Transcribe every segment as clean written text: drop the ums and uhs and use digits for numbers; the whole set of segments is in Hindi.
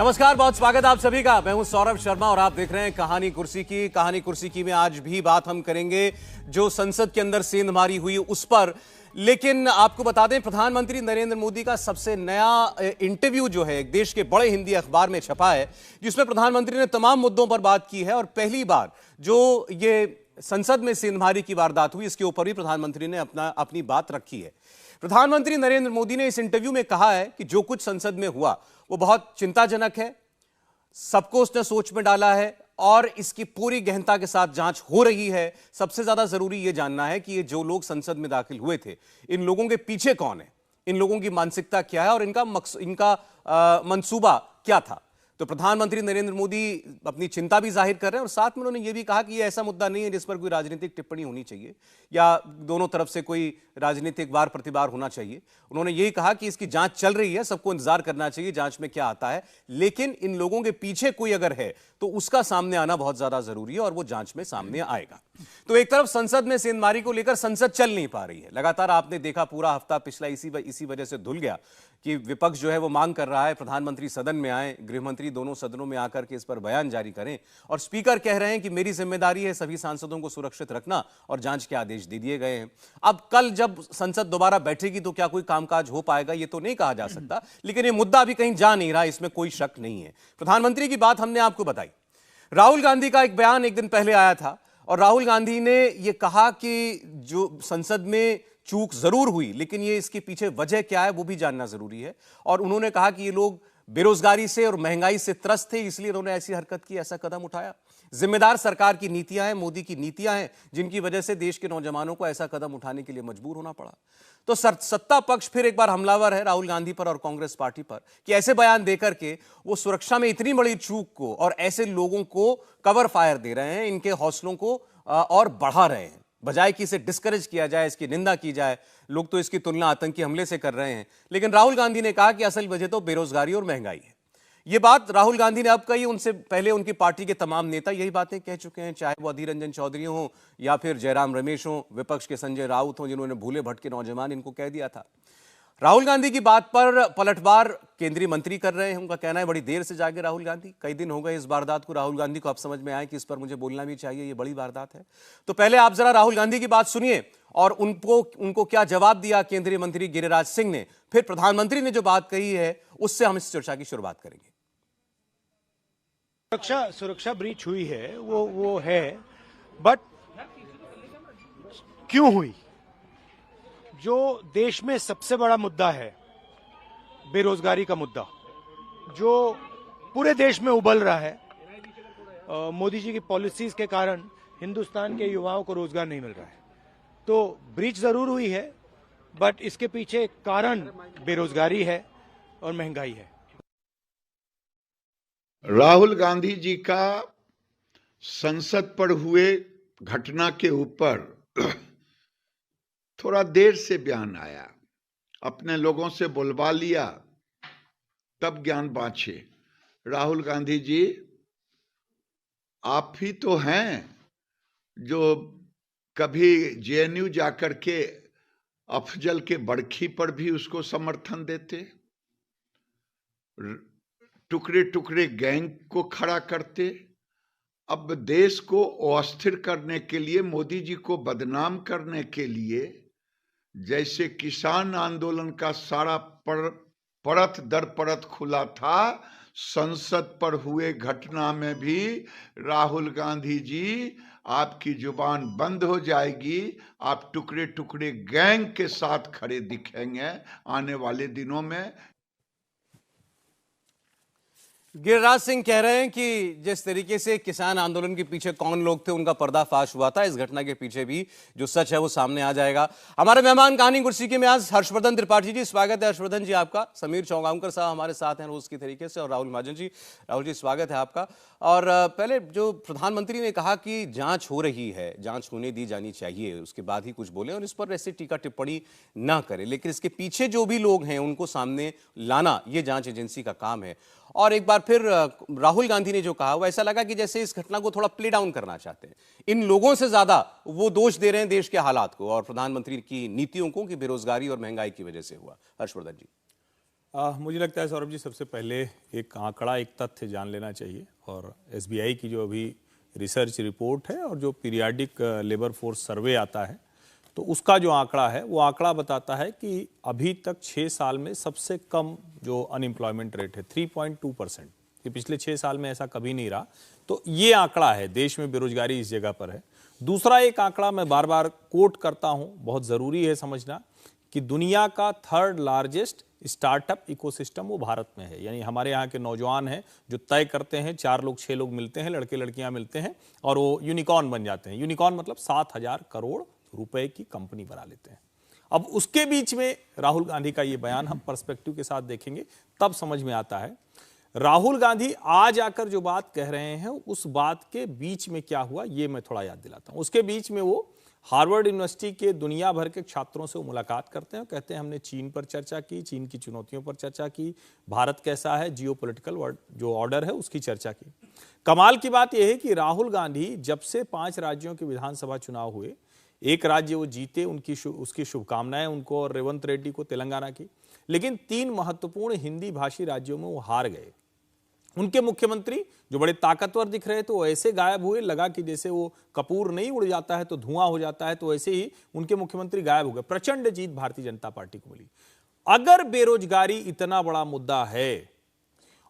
नमस्कार, बहुत स्वागत आप सभी का। मैं हूं सौरभ शर्मा और आप देख रहे हैं कहानी कुर्सी की। कहानी कुर्सी की में आज भी बात हम करेंगे जो संसद के अंदर सेंधमारी हुई उस पर। लेकिन आपको बता दें, प्रधानमंत्री नरेंद्र मोदी का सबसे नया इंटरव्यू जो है एक देश के बड़े हिंदी अखबार में छपा है, जिसमें प्रधानमंत्री ने तमाम मुद्दों पर बात की है। और पहली बार जो ये संसद में सेंधमारी की वारदात हुई, इसके ऊपर भी प्रधानमंत्री ने अपनी बात रखी है। प्रधानमंत्री नरेंद्र मोदी ने इस इंटरव्यू में कहा है कि जो कुछ संसद में हुआ वो बहुत चिंताजनक है, सबको उसने सोच में डाला है और इसकी पूरी गहनता के साथ जांच हो रही है। सबसे ज्यादा जरूरी यह जानना है कि ये जो लोग संसद में दाखिल हुए थे, इन लोगों के पीछे कौन है, इन लोगों की मानसिकता क्या है और इनका मंसूबा क्या था। तो प्रधानमंत्री नरेंद्र मोदी अपनी चिंता भी जाहिर कर रहे हैं और साथ में उन्होंने यह भी कहा कि यह ऐसा मुद्दा नहीं है जिस पर कोई राजनीतिक टिप्पणी होनी चाहिए या दोनों तरफ से कोई राजनीतिक वार प्रतिवार होना चाहिए। उन्होंने यही कहा कि इसकी जांच चल रही है, सबको इंतजार करना चाहिए जांच में क्या आता है, लेकिन इन लोगों के पीछे कोई अगर है तो उसका सामने आना बहुत ज्यादा जरूरी है और वो जांच में सामने आएगा। तो एक तरफ संसद में सेंधमारी को लेकर संसद चल नहीं पा रही है। लगातार आपने देखा पूरा हफ्ता पिछला इसी वजह से धुल गया कि विपक्ष जो है वो मांग कर रहा है प्रधानमंत्री सदन में आए, गृहमंत्री दोनों सदनों में आकर के इस पर बयान जारी करें, और स्पीकर कह रहे हैं कि मेरी जिम्मेदारी है सभी सांसदों को सुरक्षित रखना और जांच के आदेश दे दिए गए हैं। अब कल जब संसद दोबारा बैठेगी तो क्या कोई कामकाज हो पाएगा ये तो नहीं कहा जा सकता, लेकिन ये मुद्दा अभी कहीं जा नहीं रहा, इसमें कोई शक नहीं है। प्रधानमंत्री की बात हमने आपको बताई। राहुल गांधी का एक बयान एक दिन पहले आया था और राहुल गांधी ने यह कहा कि जो संसद में चूक जरूर हुई, लेकिन ये इसके पीछे वजह क्या है वो भी जानना जरूरी है। और उन्होंने कहा कि ये लोग बेरोजगारी से और महंगाई से त्रस्त थे, इसलिए उन्होंने ऐसी हरकत की, ऐसा कदम उठाया। जिम्मेदार सरकार की नीतियां हैं, मोदी की नीतियां हैं, जिनकी वजह से देश के नौजवानों को ऐसा कदम उठाने के लिए मजबूर होना पड़ा। तो सत्ता पक्ष फिर एक बार हमलावर है राहुल गांधी पर और कांग्रेस पार्टी पर कि ऐसे बयान देकर के वो सुरक्षा में इतनी बड़ी चूक को और ऐसे लोगों को कवर फायर दे रहे हैं, इनके हौसलों को और बढ़ा रहे हैं, बजाय कि इसे डिस्करेज किया जाए, इसकी निंदा की जाए। लोग तो इसकी तुलना आतंकी हमले से कर रहे हैं, लेकिन राहुल गांधी ने कहा कि असल वजह तो बेरोजगारी और महंगाई है। यह बात राहुल गांधी ने अब कही, उनसे पहले उनकी पार्टी के तमाम नेता यही बातें कह चुके हैं, चाहे वो अधीर रंजन चौधरी हो या फिर जयराम रमेश हो, विपक्ष के संजय राउत हो, जिन्होंने भूले भटके नौजवान इनको कह दिया था। राहुल गांधी की बात पर पलटवार केंद्रीय मंत्री कर रहे हैं। उनका कहना है बड़ी देर से जागे राहुल गांधी, कई दिन हो गए इस वारदात को। राहुल गांधी को अब समझ में आया कि इस पर मुझे बोलना भी चाहिए, ये बड़ी वारदात है। तो पहले आप जरा राहुल गांधी की बात सुनिए और उनको क्या जवाब दिया केंद्रीय मंत्री गिरिराज सिंह ने, फिर प्रधानमंत्री ने जो बात कही है उससे हम इस चर्चा की शुरुआत करेंगे। सुरक्षा ब्रीच हुई है, वो है, बट क्यों हुई? जो देश में सबसे बड़ा मुद्दा है, बेरोजगारी का मुद्दा, जो पूरे देश में उबल रहा है, मोदी जी की पॉलिसीज के कारण हिंदुस्तान के युवाओं को रोजगार नहीं मिल रहा है। तो ब्रीच जरूर हुई है, बट इसके पीछे कारण बेरोजगारी है और महंगाई है। राहुल गांधी जी का संसद पर हुए घटना के ऊपर थोड़ा देर से बयान आया, अपने लोगों से बुलवा लिया, तब ज्ञान बाँचे। राहुल गांधी जी, आप ही तो हैं जो कभी जेएनयू जाकर के अफजल के बड़खी पर भी उसको समर्थन देते, टुकड़े टुकड़े गैंग को खड़ा करते। अब देश को अस्थिर करने के लिए, मोदी जी को बदनाम करने के लिए, जैसे किसान आंदोलन का सारा परत दर परत खुला था, संसद पर हुए घटना में भी राहुल गांधी जी आपकी जुबान बंद हो जाएगी। आप टुकड़े टुकड़े गैंग के साथ खड़े दिखेंगे आने वाले दिनों में। गिरिराज सिंह कह रहे हैं कि जिस तरीके से किसान आंदोलन के पीछे कौन लोग थे उनका पर्दाफाश हुआ था, इस घटना के पीछे भी जो सच है वो सामने आ जाएगा। हमारे मेहमान कहानी कुर्सी के में आज हर्षवर्धन त्रिपाठी जी, स्वागत है हर्षवर्धन जी आपका। समीर चौगांवकर साहब हमारे साथ हैं रोज की तरीके से, और राहुल महाजन जी। राहुल जी स्वागत है आपका। और पहले जो प्रधानमंत्री ने कहा कि जांच हो रही है, जांच होने दी जानी चाहिए, उसके बाद ही कुछ बोले और इस पर ऐसे टीका टिप्पणी ना करें, लेकिन इसके पीछे जो भी लोग हैं उनको सामने लाना ये जांच एजेंसी का काम है। और एक बार फिर राहुल गांधी ने जो कहा वो ऐसा लगा कि जैसे इस घटना को थोड़ा प्ले डाउन करना चाहते हैं, इन लोगों से ज्यादा वो दोष दे रहे हैं देश के हालात को और प्रधानमंत्री की नीतियों को कि बेरोजगारी और महंगाई की वजह से हुआ। हर्षवर्धन जी। मुझे लगता है सौरभ जी, सबसे पहले एक आंकड़ा, एक तथ्य जान लेना चाहिए। और एसबीआई की जो अभी रिसर्च रिपोर्ट है और जो पीरियाडिक लेबर फोर्स सर्वे आता है, तो उसका जो आंकड़ा है वो आंकड़ा बताता है कि अभी तक 6 साल में सबसे कम जो अनएम्प्लॉयमेंट रेट है 3.2%। ये पिछले 6 साल में ऐसा कभी नहीं रहा। तो ये आंकड़ा है, देश में बेरोजगारी इस जगह पर है। दूसरा एक आंकड़ा मैं बार बार कोट करता हूं, बहुत जरूरी है समझना, कि दुनिया का 3rd लार्जेस्ट स्टार्टअप इकोसिस्टम वो भारत में है। यानी हमारे यहाँ के नौजवान हैं जो तय करते हैं, 4 लोग 6 लोग मिलते हैं, लड़के लड़कियां मिलते हैं और वो यूनिकॉर्न बन जाते हैं। यूनिकॉर्न मतलब 7,000 करोड़ रुपए की कंपनी बना लेते हैं। अब उसके बीच में राहुल गांधी का ये बयान हम पर्सपेक्टिव के साथ देखेंगे तब समझ में आता है। राहुल गांधी आज आकर जो बात कह रहे हैं उस बात के बीच में क्या हुआ ये मैं थोड़ा याद दिलाता हूं। उसके बीच में वो हार्वर्ड यूनिवर्सिटी के दुनिया भर के छात्रों से मुलाकात करते हैं, कहते हैं हमने चीन पर चर्चा की, चीन की चुनौतियों पर चर्चा की, भारत कैसा है, जियोपॉलिटिकल जो ऑर्डर है उसकी चर्चा की। कमाल की बात यह है कि राहुल गांधी जब से 5 राज्यों के विधानसभा चुनाव हुए, एक राज्य वो जीते, उसकी शुभकामनाएं उनको और रेवंत रेड्डी को तेलंगाना की, लेकिन 3 महत्वपूर्ण हिंदी भाषी राज्यों में वो हार गए। उनके मुख्यमंत्री जो बड़े ताकतवर दिख रहे थे वो ऐसे गायब हुए, लगा कि जैसे वो कपूर नहीं उड़ जाता है तो धुआं हो जाता है, तो ऐसे ही उनके मुख्यमंत्री गायब हो गए। प्रचंड जीत भारतीय जनता पार्टी को मिली। अगर बेरोजगारी इतना बड़ा मुद्दा है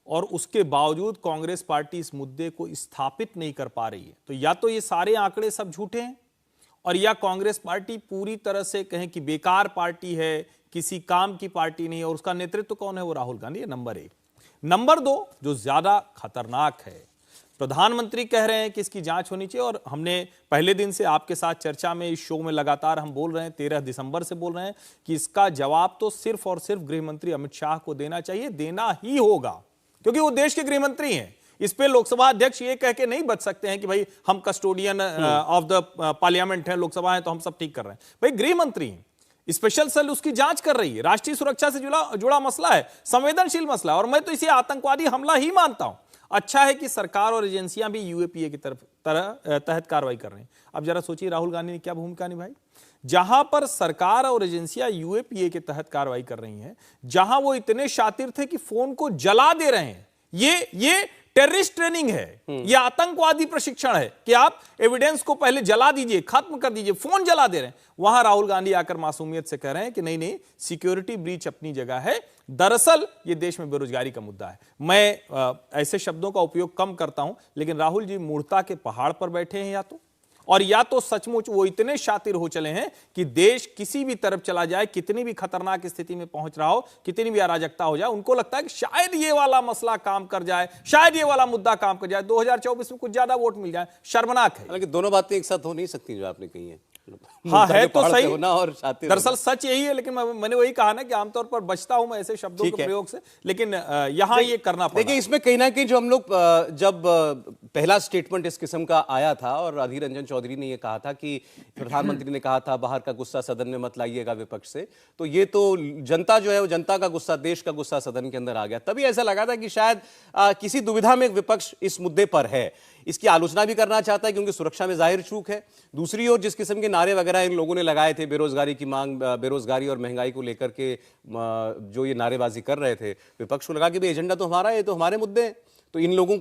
और उसके बावजूद कांग्रेस पार्टी इस मुद्दे को स्थापित नहीं कर पा रही है, तो या तो ये सारे आंकड़े सब झूठे हैं और या कांग्रेस पार्टी पूरी तरह से कहें कि बेकार पार्टी है, किसी काम की पार्टी नहीं है, और उसका नेतृत्व कौन है, वो राहुल गांधी है, नंबर 1। नंबर 2 जो ज्यादा खतरनाक है, प्रधानमंत्री कह रहे हैं कि इसकी जांच होनी चाहिए। और हमने पहले दिन से आपके साथ चर्चा में, इस शो में लगातार हम बोल रहे हैं, 13 दिसंबर से बोल रहे हैं कि इसका जवाब तो सिर्फ और सिर्फ गृह मंत्री अमित शाह को देना चाहिए, देना ही होगा, क्योंकि वो देश के गृह मंत्री हैं। इस पे लोकसभा अध्यक्ष ये कह के नहीं बच सकते हैं कि भाई हम कस्टोडियन ऑफ द पार्लियामेंट हैं, लोकसभा है तो हम सब ठीक कर रहे हैं। भाई गृह मंत्री हैं, स्पेशल सेल उसकी जांच कर रही है, राष्ट्रीय सुरक्षा से जुड़ा मसला है, संवेदनशील मसला है, और मैं तो इसे आतंकवादी हमला ही मानता हूं। अच्छा है कि सरकार और एजेंसियां भी यूएपीए की तहत कार्रवाई कर रही हैं। अब जरा सोचिए राहुल गांधी ने क्या भूमिका निभाई। जहां पर सरकार और एजेंसियां यूएपीए के तहत कार्रवाई कर रही हैं, जहां वो इतने शातिर थे कि फोन को जला दे रहे हैं, ये टेररिस्ट ट्रेनिंग है, ये आतंकवादी प्रशिक्षण है कि आप एविडेंस को पहले जला दीजिए, खत्म कर दीजिए, फोन जला दे रहे हैं। वहां राहुल गांधी आकर मासूमियत से कह रहे हैं कि नहीं, सिक्योरिटी ब्रीच अपनी जगह है, दरअसल ये देश में बेरोजगारी का मुद्दा है। मैं ऐसे शब्दों का उपयोग कम करता हूं, लेकिन राहुल जी मूर्खता के पहाड़ पर बैठे हैं या तो सचमुच वो इतने शातिर हो चले हैं कि देश किसी भी तरफ चला जाए, कितनी भी खतरनाक स्थिति में पहुंच रहा हो, कितनी भी अराजकता हो जाए, उनको लगता है कि शायद ये वाला मसला काम कर जाए, शायद ये वाला मुद्दा काम कर जाए, 2024 में कुछ ज्यादा वोट मिल जाए। शर्मनाक है। हालांकि दोनों बातें एक साथ हो नहीं सकती जो आपने कही है। हाँ है तो सही, और दरअसल सच यही है, लेकिन मैंने वही कहा ना कि आमतौर पर बचता हूं मैं ऐसे शब्दों के प्रयोग से, लेकिन यहां ये करना पड़ा। देखिए इसमें कहीं ना कहीं जो हम लोग जब पहला स्टेटमेंट इस किस्म का आया था और अधीर रंजन चौधरी ने ये कहा था कि प्रधानमंत्री ने कहा था बाहर का गुस्सा सदन में मत लाइएगा विपक्ष से, तो ये तो जनता जो है वो जनता का गुस्सा, देश का गुस्सा सदन के अंदर आ गया। तभी ऐसा लगा था कि शायद किसी दुविधा में विपक्ष इस मुद्दे पर है, इसकी आलोचना भी करना चाहता है क्योंकि सुरक्षा में जाहिर चूक है। दूसरी ओर जिस किस्म के नारे वगैरह इन लोगों ने लगाए थे, बेरोजगारी की मांग, बेरोजगारी और महंगाई को लेकर के जो ये नारेबाजी कर रहे थे, विपक्ष को लगा कि भाई एजेंडा तो हमारा है, तो हमारे मुद्दे हैं, तो इन लोगों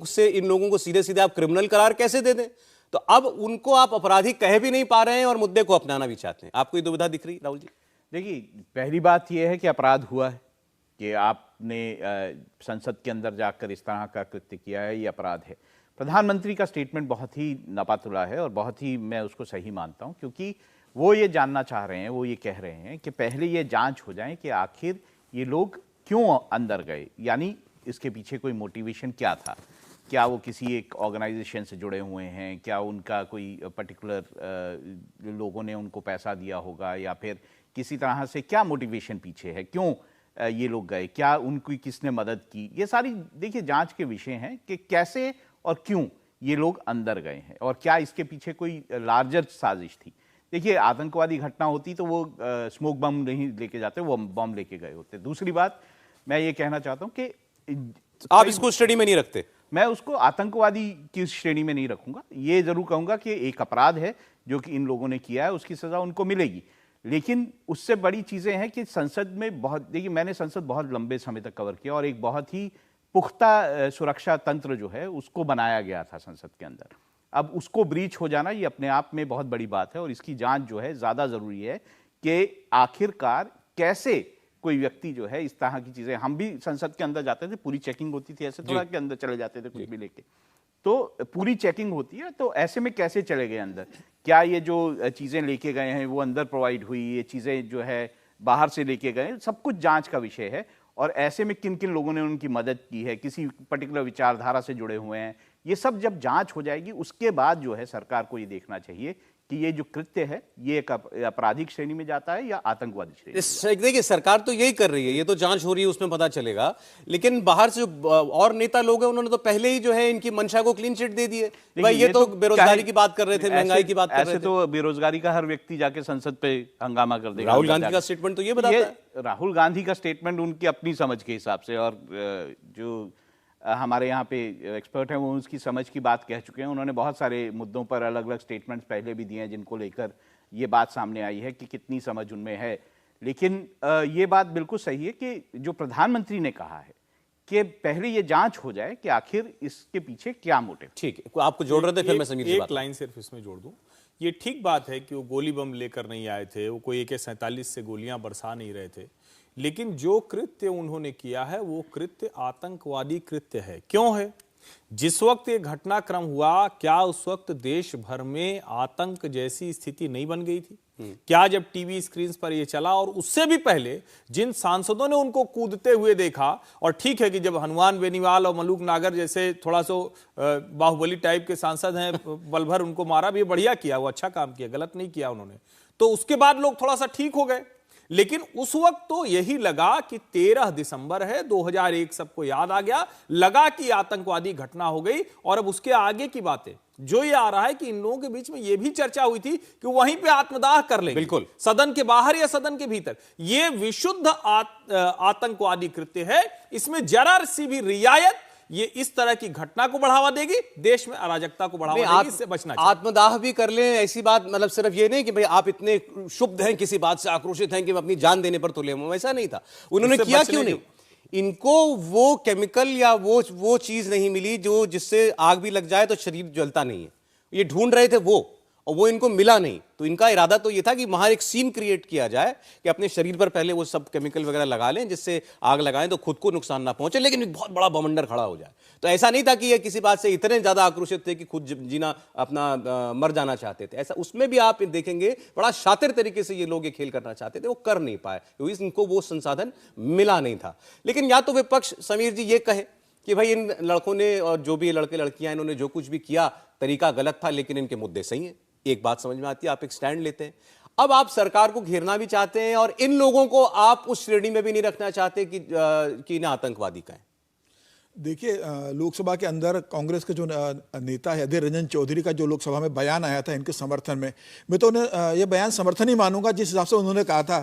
को सीधे सीधे आप क्रिमिनल करार कैसे दे दें। तो अब उनको आप अपराधी कह भी नहीं पा रहे हैं और मुद्दे को अपनाना भी चाहते हैं। आपको ये दुविधा दिख रही राहुल जी? देखिए, पहली बात यह है कि अपराध हुआ है कि आपने संसद के अंदर जाकर इस तरह का कृत्य किया है, ये अपराध है। प्रधानमंत्री का स्टेटमेंट बहुत ही नापातुला है और बहुत ही मैं उसको सही मानता हूं, क्योंकि वो ये जानना चाह रहे हैं, वो ये कह रहे हैं कि पहले ये जांच हो जाए कि आखिर ये लोग क्यों अंदर गए, यानी इसके पीछे कोई मोटिवेशन क्या था, क्या वो किसी एक ऑर्गेनाइजेशन से जुड़े हुए हैं, क्या उनका कोई पर्टिकुलर लोगों ने उनको पैसा दिया होगा, या फिर किसी तरह से क्या मोटिवेशन पीछे है, क्यों ये लोग गए, क्या उनकी किसने मदद की। ये सारी देखिए जांच के विषय हैं कि कैसे और क्यों ये लोग अंदर गए हैं और क्या इसके पीछे कोई लार्जर साजिश थी। देखिए, आतंकवादी घटना होती तो वो स्मोक बम नहीं लेके जाते, वो बम लेके गए होते। दूसरी बात मैं ये कहना चाहता हूं कि आप इसको श्रेणी में नहीं रखते? मैं उसको आतंकवादी की श्रेणी में नहीं रखूंगा। ये जरूर कहूंगा कि एक अपराध है जो कि इन लोगों ने किया है, उसकी सजा उनको मिलेगी। लेकिन उससे बड़ी चीजें हैं कि संसद में बहुत, देखिए मैंने संसद बहुत लंबे समय तक कवर किया और एक बहुत ही पुख्ता सुरक्षा तंत्र जो है उसको बनाया गया था संसद के अंदर। अब उसको ब्रीच हो जाना ये अपने आप में बहुत बड़ी बात है और इसकी जांच जो है ज्यादा जरूरी है कि आखिरकार कैसे कोई व्यक्ति जो है इस तरह की चीजें, हम भी संसद के अंदर जाते थे, पूरी चेकिंग होती थी, ऐसे थोड़ा के अंदर चले जाते थे कुछ भी लेके, तो पूरी चेकिंग होती है। तो ऐसे में कैसे चले गए अंदर, क्या ये जो चीजें लेके गए हैं वो अंदर प्रोवाइड हुई, ये चीजें जो है बाहर से लेके गए, सब कुछ जांच का विषय है। और ऐसे में किन किन लोगों ने उनकी मदद की है, किसी पर्टिकुलर विचारधारा से जुड़े हुए हैं, ये सब जब जांच हो जाएगी उसके बाद जो है सरकार को ये देखना चाहिए कि ये जो कृत्य है ये एक आपराधिक श्रेणी में जाता है या आतंकवादी श्रेणी। देखिए सरकार तो यही कर रही है, ये तो जांच हो रही है, उसमें पता चलेगा। लेकिन बाहर से जो और नेता लोग हैं उन्होंने तो पहले ही जो है इनकी मंशा को क्लीन चिट दे दी है। भाई ये तो बेरोजगारी की बात कर रहे थे, महंगाई की बात कर रहे थे। ऐसे तो बेरोजगारी का हर व्यक्ति जाके संसद पे हंगामा कर देगा। राहुल गांधी का स्टेटमेंट तो ये बताता है। राहुल गांधी का स्टेटमेंट उनकी अपनी समझ के हिसाब से, और जो हमारे यहाँ पे एक्सपर्ट हैं वो उसकी समझ की बात कह चुके हैं। उन्होंने बहुत सारे मुद्दों पर अलग अलग स्टेटमेंट्स पहले भी दिए हैं जिनको लेकर ये बात सामने आई है कि कितनी समझ उनमें है। लेकिन ये बात बिल्कुल सही है कि जो प्रधानमंत्री ने कहा है कि पहले ये जांच हो जाए कि आखिर इसके पीछे क्या मोटिव। ठीक है, आपको जोड़ रहे थे, फिर मैं समीर से एक लाइन सिर्फ इसमें जोड़ दूं। ये ठीक बात है कि वो गोली बम लेकर नहीं आए थे, वो कोई AK-47 से गोलियां बरसा नहीं रहे थे, लेकिन जो कृत्य उन्होंने किया है वो कृत्य आतंकवादी कृत्य है। क्यों है? जिस वक्त ये घटनाक्रम हुआ, क्या उस वक्त देश भर में आतंक जैसी स्थिति नहीं बन गई थी? क्या जब टीवी स्क्रीन पर ये चला, और उससे भी पहले जिन सांसदों ने उनको कूदते हुए देखा, और ठीक है कि जब हनुमान बेनीवाल और मलूक नागर जैसे थोड़ा सा बाहुबली टाइप के सांसद हैं, बल भर उनको मारा भी, बढ़िया किया, वो अच्छा काम किया, गलत नहीं किया उन्होंने, तो उसके बाद लोग थोड़ा सा ठीक हो गए। लेकिन उस वक्त तो यही लगा कि 13 दिसंबर है 2001, सबको याद आ गया, लगा कि आतंकवादी घटना हो गई। और अब उसके आगे की बातें जो ये आ रहा है कि इन लोगों के बीच में ये भी चर्चा हुई थी कि वहीं पे आत्मदाह कर लेंगे, बिल्कुल सदन के बाहर या सदन के भीतर। ये विशुद्ध आतंकवादी कृत्य है। इसमें जरा सी भी रियायत ये इस तरह की घटना को बढ़ावा देगी, देश में अराजकता को बढ़ावा देगी, इससे बचना चाहिए। आत्मदाह भी कर लें, ऐसी बात, मतलब सिर्फ ये नहीं कि भाई आप इतने क्षुब्ध हैं, किसी बात से आक्रोशित हैं कि अपनी जान देने पर तुले हुए, वैसा नहीं था। उन्होंने किया क्यों नहीं? इनको वो केमिकल या वो चीज नहीं मिली जो जिससे आग भी लग जाए तो शरीर जलता नहीं है। ये ढूंढ रहे थे वो, और वो इनको मिला नहीं। तो इनका इरादा तो ये था कि वहां एक सीन क्रिएट किया जाए कि अपने शरीर पर पहले वो सब केमिकल वगैरह लगा लें जिससे आग लगाएं तो खुद को नुकसान ना पहुंचे, लेकिन एक बहुत बड़ा बवंडर खड़ा हो जाए। तो ऐसा नहीं था कि ये किसी बात से इतने ज्यादा आक्रोशित थे कि खुद जीना अपना मर जाना चाहते थे। ऐसा, उसमें भी आप देखेंगे बड़ा शातिर तरीके से ये लोग ये खेल करना चाहते थे, वो कर नहीं पाए क्योंकि इनको वो संसाधन मिला नहीं था। लेकिन या तो विपक्ष समीर जी ये कहे कि भाई इन लड़कों ने और जो भी लड़के लड़कियां इन्होंने जो कुछ भी किया तरीका गलत था, लेकिन इनके मुद्दे सही हैं। एक बात समझ में आती है, आप एक स्टैंड लेते हैं। अब आप सरकार को घेरना भी चाहते हैं और इन लोगों को आप उस श्रेणी में भी नहीं रखना चाहते कि इन्हें आतंकवादी कहें। देखिए, लोकसभा के अंदर कांग्रेस के जो नेता है अधीर रंजन चौधरी का जो लोकसभा में बयान आया था इनके समर्थन में, मैं तो उन्हें ये बयान समर्थन ही मानूंगा जिस हिसाब से उन्होंने कहा था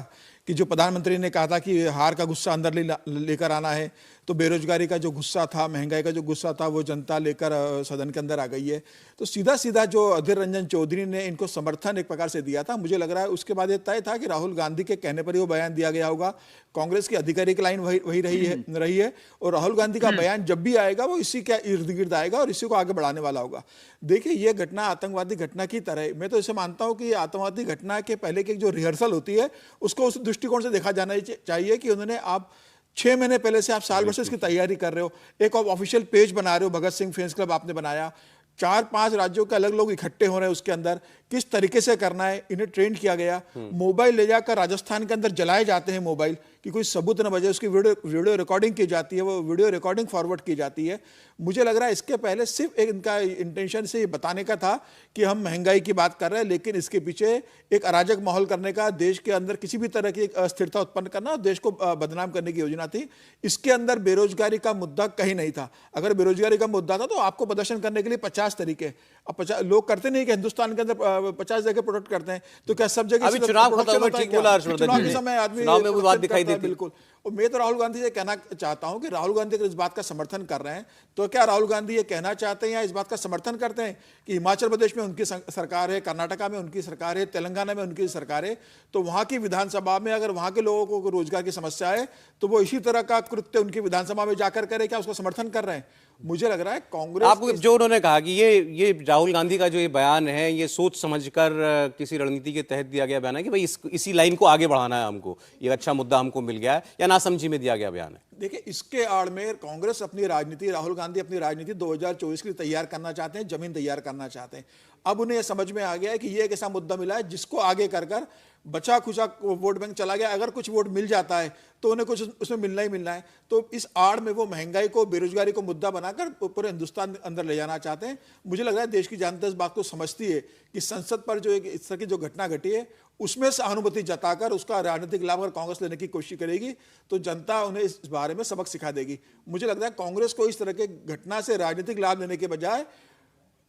कि जो प्रधानमंत्री ने कहा था कि हार का गुस्सा अंदर लेकर आना है, तो बेरोजगारी का जो गुस्सा था, महंगाई का जो गुस्सा था, वो जनता लेकर सदन के अंदर आ गई है। तो सीधा सीधा जो अधीर रंजन चौधरी ने इनको समर्थन एक प्रकार से दिया था, मुझे लग रहा है उसके बाद ये तय था कि राहुल गांधी के कहने पर ही वो बयान दिया गया होगा। कांग्रेस की आधिकारिक लाइन वही रही है और राहुल गांधी का बयान जब भी आएगा वो इसी के इर्द गिर्द आएगा और इसी को आगे बढ़ाने वाला होगा। देखिए, ये घटना आतंकवादी घटना की तरह, मैं तो इसे मानता हूं कि आतंकवादी घटना के पहले की जो रिहर्सल होती है उसको उस दृष्टिकोण से देखा जाना चाहिए कि उन्होंने आप 6 महीने पहले से आप साल भर से इसकी तैयारी कर रहे हो, एक ऑफिशियल पेज बना रहे हो, भगत सिंह फैंस क्लब आपने बनाया, 4-5 राज्यों के अलग लोग इकट्ठे हो रहे हैं उसके अंदर, किस तरीके से करना है इन्हें ट्रेन किया गया। मोबाइल ले जाकर राजस्थान के अंदर जलाए जाते हैं मोबाइल कि कोई सबूत न बचे, उसकी वीडियो रिकॉर्डिंग की जाती है, वो वीडियो रिकॉर्डिंग फॉरवर्ड की जाती है। मुझे लग रहा है इसके पहले सिर्फ एक इनका इंटेंशन से ये बताने का था कि हम महंगाई की बात कर रहे हैं, लेकिन इसके पीछे एक अराजक माहौल करने का, देश के अंदर किसी भी तरह की अस्थिरता उत्पन्न करना और देश को बदनाम करने की योजना थी। इसके अंदर बेरोजगारी का मुद्दा कहीं नहीं था। अगर बेरोजगारी का मुद्दा था तो आपको प्रदर्शन करने के लिए 50 तरीके, अब 50 लोग करते नहीं कि हिंदुस्तान के अंदर 50 जगह प्रोटेक्ट करते हैं, तो क्या सब जगह अभी चुनाव खत्म हुआ, ठीक बोला हर्षवर्धन जी ने, चुनाव के समय आदमी चुनाव में वो बात दिखाई देती है। बिल्कुल, और मैं तो राहुल गांधी से कहना चाहता हूं कि राहुल गांधी अगर इस बात का समर्थन कर रहे हैं तो क्या राहुल गांधी ये कहना चाहते हैं या इस बात का समर्थन करते हैं कि हिमाचल प्रदेश में उनकी सरकार है, कर्नाटका में उनकी सरकार है, तेलंगाना में उनकी सरकार है, तो वहां की विधानसभा में अगर वहां के लोगों को रोजगार की समस्या है तो वो इसी तरह का कृत्य उनकी विधानसभा में जाकर करे, क्या उसका समर्थन कर रहे हैं? मुझे लग रहा है कांग्रेस आपको जो उन्होंने कहा कि ये राहुल गांधी का जो ये बयान है, ये सोच समझकर किसी रणनीति के तहत दिया गया बयान है कि भाई इसी लाइन को आगे बढ़ाना है, हमको ये अच्छा मुद्दा हमको मिल गया है, या नासमझी में दिया गया बयान है? देखिए, इसके आड़ में कांग्रेस अपनी राजनीति, राहुल गांधी अपनी राजनीति 2024 के लिए तैयार करना चाहते हैं, जमीन तैयार करना चाहते हैं। अब उन्हें यह समझ में आ गया है कि ये एक ऐसा मुद्दा मिला है जिसको आगे कर बचा खुचा वोट बैंक चला गया, अगर कुछ वोट मिल जाता है तो उन्हें कुछ उसमें मिलना ही मिलना है। तो इस आड़ में वो महंगाई को, बेरोजगारी को मुद्दा बनाकर पूरे हिंदुस्तान अंदर ले जाना चाहते हैं। मुझे लग रहा है देश की जनता इस बात को समझती है कि संसद पर जो एक इस तरह की जो घटना घटी है उसमें सहानुभूति जताकर उसका राजनीतिक लाभ अगर कांग्रेस लेने की कोशिश करेगी तो जनता उन्हें इस बारे में सबक सिखा देगी। मुझे लगता है कांग्रेस को इस तरह के घटना से राजनीतिक लाभ लेने के बजाय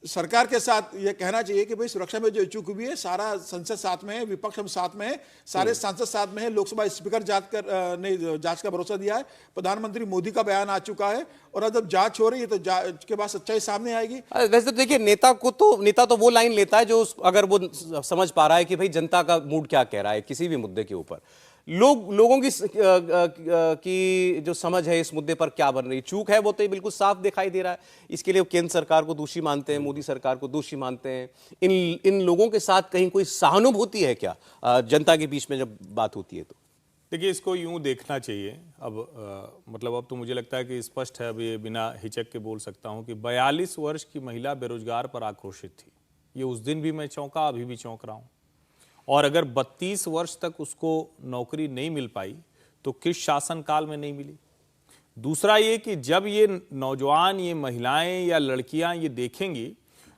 सरकार के साथ यह कहना चाहिए कि भाई सुरक्षा में जो चूक हुई है, सारा संसद साथ में है, विपक्ष हम साथ में है, सारे सांसद साथ में है, लोकसभा स्पीकर ने जांच का भरोसा दिया है, प्रधानमंत्री मोदी का बयान आ चुका है और अब जब जांच हो रही है तो जांच के बाद सच्चाई सामने आएगी। वैसे तो देखिए, नेता तो वो लाइन लेता है जो अगर वो समझ पा रहा है कि भाई जनता का मूड क्या कह रहा है किसी भी मुद्दे के ऊपर, लोगों की जो समझ है इस मुद्दे पर क्या बन रही चूक है, वो तो बिल्कुल साफ दिखाई दे रहा है। इसके लिए केंद्र सरकार को दोषी मानते हैं, मोदी सरकार को दोषी मानते हैं। इन लोगों के साथ कहीं कोई सहानुभूति है क्या जनता के बीच में जब बात होती है? तो देखिए, इसको यूं देखना चाहिए। अब मतलब अब तो मुझे लगता है कि स्पष्ट है, अब ये बिना हिचक के बोल सकता हूं कि 42 वर्ष की महिला बेरोजगार पर आक्रोशित थी। ये उस दिन भी मैं चौंका, अभी भी चौंक रहा हूं। और अगर 32 वर्ष तक उसको नौकरी नहीं मिल पाई तो किस शासनकाल में नहीं मिली। दूसरा ये कि जब ये नौजवान, ये महिलाएं या लड़कियां ये देखेंगी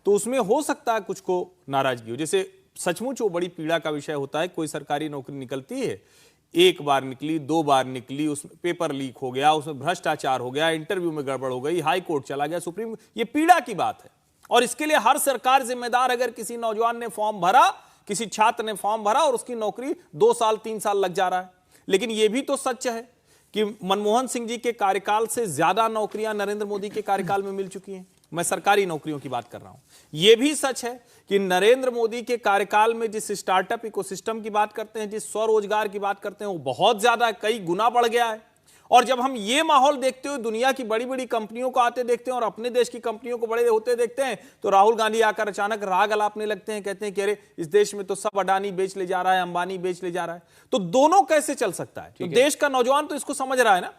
तो उसमें हो सकता है कुछ को नाराजगी हो। जैसे सचमुच वो बड़ी पीड़ा का विषय होता है, कोई सरकारी नौकरी निकलती है, एक बार निकली, 2 बार निकली, उसमें पेपर लीक हो गया, उसमें भ्रष्टाचार हो गया, इंटरव्यू में गड़बड़ हो गई, हाई कोर्ट चला गया, सुप्रीम, ये पीड़ा की बात है। और इसके लिए हर सरकार जिम्मेदार। अगर किसी नौजवान ने फॉर्म भरा, किसी छात्र ने फॉर्म भरा और उसकी नौकरी 2 साल 3 साल लग जा रहा है। लेकिन यह भी तो सच है कि मनमोहन सिंह जी के कार्यकाल से ज्यादा नौकरियां नरेंद्र मोदी के कार्यकाल में मिल चुकी हैं। मैं सरकारी नौकरियों की बात कर रहा हूं। यह भी सच है कि नरेंद्र मोदी के कार्यकाल में जिस स्टार्टअप इकोसिस्टम की बात करते हैं, जिस स्वरोजगार की बात करते हैं, वो बहुत ज्यादा, कई गुना बढ़ गया है। और जब हम ये माहौल देखते हुए दुनिया की बड़ी बड़ी कंपनियों को आते देखते हैं और अपने देश की कंपनियों को बड़े होते देखते हैं, तो राहुल गांधी आकर अचानक राग अलापने लगते हैं, कहते हैं कि अरे इस देश में तो सब अडानी बेच ले जा रहा है, अंबानी बेच ले जा रहा है। तो दोनों कैसे चल सकता है? तो देश का नौजवान तो इसको समझ रहा है ना,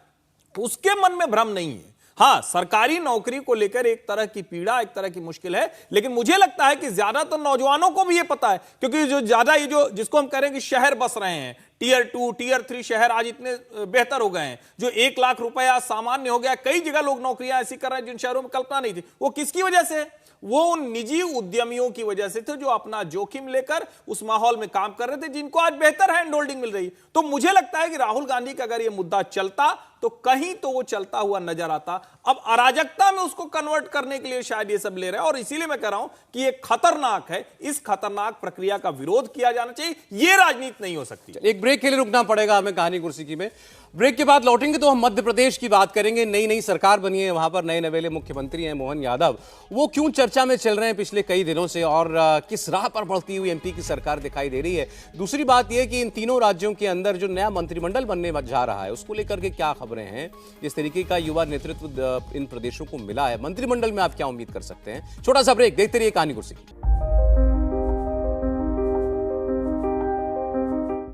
उसके मन में भ्रम नहीं है। हां, सरकारी नौकरी को लेकर एक तरह की पीड़ा, एक तरह की मुश्किल है, लेकिन मुझे लगता है कि ज्यादातर नौजवानों को भी ये पता है, क्योंकि जो ज्यादा ये जो जिसको हम कह रहे हैं कि शहर बस रहे हैं, टियर 2, टियर 3 शहर आज इतने बेहतर हो गए हैं, जो 1 लाख रुपया सामान्य हो गया। कई जगह लोग नौकरियां ऐसी कर रहे हैं जिन शहरों में कल्पना नहीं थी। वो किसकी वजह से है? वो उन निजी उद्यमियों की वजह से थे जो अपना जोखिम लेकर उस माहौल में काम कर रहे थे, जिनको आज बेहतर हैंड होल्डिंग मिल रही है। तो मुझे लगता है कि राहुल गांधी का अगर ये मुद्दा चलता तो कहीं तो वो चलता हुआ नजर आता। अब अराजकता में उसको कन्वर्ट करने के लिए शायद ये सब ले रहे हैं, और इसीलिए मैं कह रहा हूं कि ये खतरनाक है। इस खतरनाक प्रक्रिया का विरोध किया जाना चाहिए। ये राजनीति नहीं हो सकती। एक ब्रेक के लिए रुकना पड़ेगा हमें कहानी कुर्सी की में। ब्रेक के बाद लौटेंगे तो हम मध्य प्रदेश की बात करेंगे। नई सरकार बनी है, वहां पर नए नवेले मुख्यमंत्री हैं मोहन यादव। वो क्यों चर्चा में चल रहे हैं पिछले कई दिनों से, और किस राह पर बढ़ती हुई एमपी की सरकार दिखाई दे रही है। दूसरी बात यह कि इन तीनों राज्यों के अंदर जो नया मंत्रिमंडल बनने जा रहा है उसको लेकर के क्या खबरें हैं, जिस तरीके का युवा नेतृत्व इन प्रदेशों को मिला है, मंत्रिमंडल में आप क्या उम्मीद कर सकते हैं। छोटा सा ब्रेक, देखते रहिए कहानी कुर्सी।